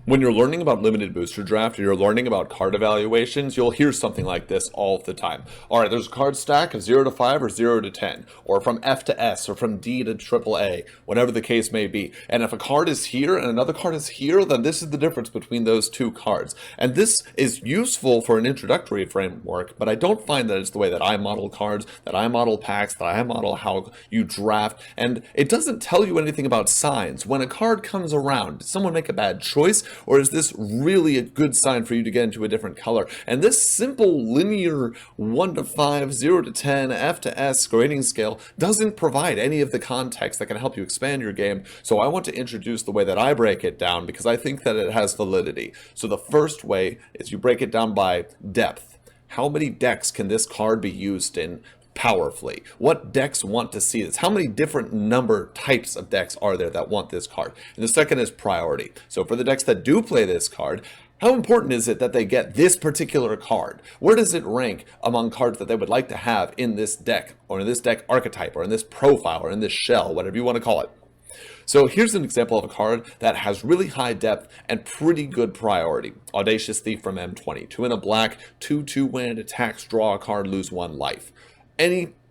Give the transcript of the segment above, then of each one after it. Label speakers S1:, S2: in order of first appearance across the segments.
S1: When you're learning about limited booster draft or you're learning about card evaluations, you'll hear something like this all the time. All right, there's a card stack of 0 to 5 or 0 to 10, or from F to S, or from D to AAA, whatever the case may be. And if a card is here and another card is here, then this is the difference between those two cards. And this is useful for an introductory framework, but I don't find that it's the way that I model cards, that I model packs, that I model how you draft. And it doesn't tell you anything about signs. When a card comes around, did someone make a bad choice? Or is this really a good sign for you to get into a different color? And this simple linear 1 to 5, 0 to 10, F to S grading scale doesn't provide any of the context that can help you expand your game. So I want to introduce the way that I break it down because I think that it has validity. So the first way is you break it down by depth. How many decks can this card be used in powerfully? What decks want to see this? How many different number types of decks are there that want this card? And the second is priority. So for the decks that do play this card, how important is it that they get this particular card? Where does it rank among cards that they would like to have in this deck, or in this deck archetype, or in this profile, or in this shell, whatever you want to call it? So here's an example of a card that has really high depth and pretty good priority. Audacious Thief from M20. 2 and a black, 2/2 when it attacks, draw a card, lose 1 life.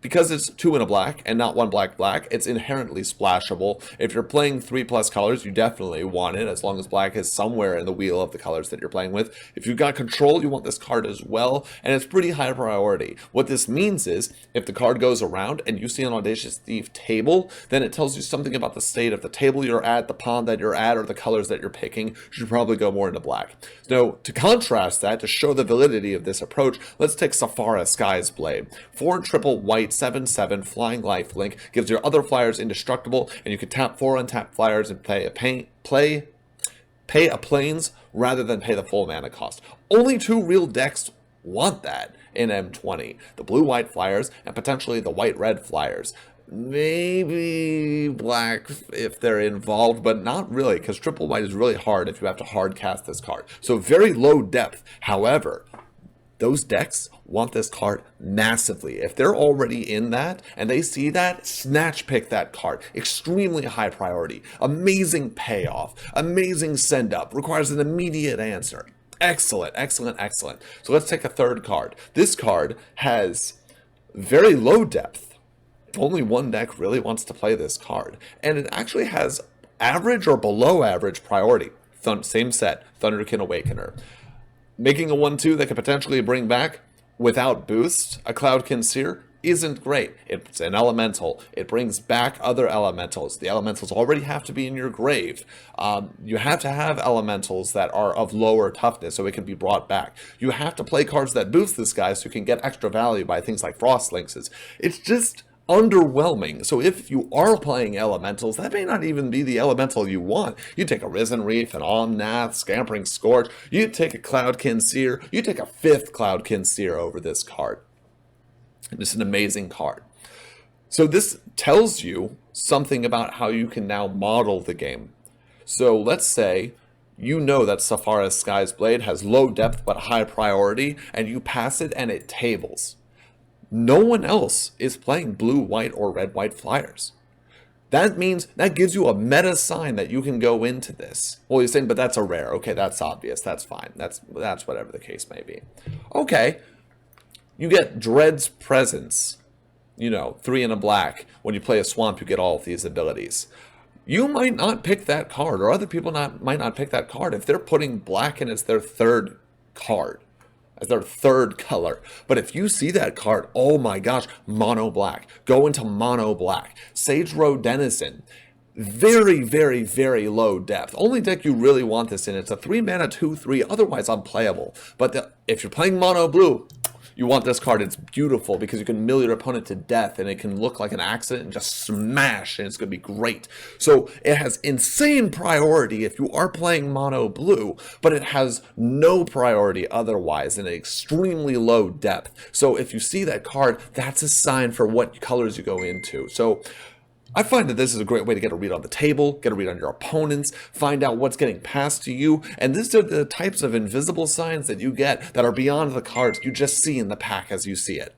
S1: Because it's 2 and a black and not 1 black, it's inherently splashable. If you're playing 3+ colors, you definitely want it, as long as black is somewhere in the wheel of the colors that you're playing with. If you've got control, you want this card as well, and it's pretty high priority. What this means is, if the card goes around and you see an Audacious Thief table, then it tells you something about the state of the table you're at, the pond that you're at, or the colors that you're picking. You should probably go more into black. Now, to contrast that, to show the validity of this approach, let's take Sephara Sky's Blade. 4 triple white, 7/7 flying lifelink, gives your other flyers indestructible, and you can tap 4 untapped flyers and pay a plains rather than pay the full mana cost. Only 2 real decks want that in M20. The blue-white flyers and potentially the white-red flyers. Maybe black if they're involved, but not really, because triple white is really hard if you have to hard cast this card. So very low depth. However, those decks want this card massively. If they're already in that and they see that, snatch pick that card. Extremely high priority. Amazing payoff. Amazing send up. Requires an immediate answer. Excellent, excellent, excellent. So let's take a third card. This card has very low depth. Only one deck really wants to play this card. And it actually has average or below average priority. Same set, Thunderkin Awakener. Making a 1/2 that could potentially bring back, without boost, a Cloudkin Seer isn't great. It's an elemental. It brings back other elementals. The elementals already have to be in your grave. You have to have elementals that are of lower toughness so it can be brought back. You have to play cards that boost this guy so you can get extra value by things like Frost Lynxes. It's just underwhelming. So if you are playing elementals, that may not even be the elemental you want. You take a Risen Reef, an Omnath, Scampering Scorch, you take a Cloudkin Seer, you take a 5th Cloudkin Seer over this card. And it's an amazing card. So this tells you something about how you can now model the game. So let's say you know that Sephara Sky's Blade has low depth but high priority, and you pass it and it tables. No one else is playing blue, white, or red, white flyers. That means, that gives you a meta sign that you can go into this. Well, you're saying, but that's a rare. Okay, that's obvious. That's fine. That's whatever the case may be. Okay, you get Dread's Presence. 3 and a black. When you play a swamp, you get all of these abilities. You might not pick that card, or other people might not pick that card if they're putting black in as their 3rd card, as their 3rd color. But if you see that card, oh my gosh, mono black. Go into mono black. Sage Road Denizen. Very, very, very low depth. Only deck you really want this in. It's a 3 mana 2/3, otherwise unplayable. But if you're playing mono blue, you want this card. It's beautiful because you can mill your opponent to death and it can look like an accident and just smash, and it's going to be great. So it has insane priority if you are playing mono blue, but it has no priority otherwise and an extremely low depth. So if you see that card, that's a sign for what colors you go into. So I find that this is a great way to get a read on the table, get a read on your opponents, find out what's getting passed to you, and these are the types of invisible signs that you get that are beyond the cards you just see in the pack as you see it.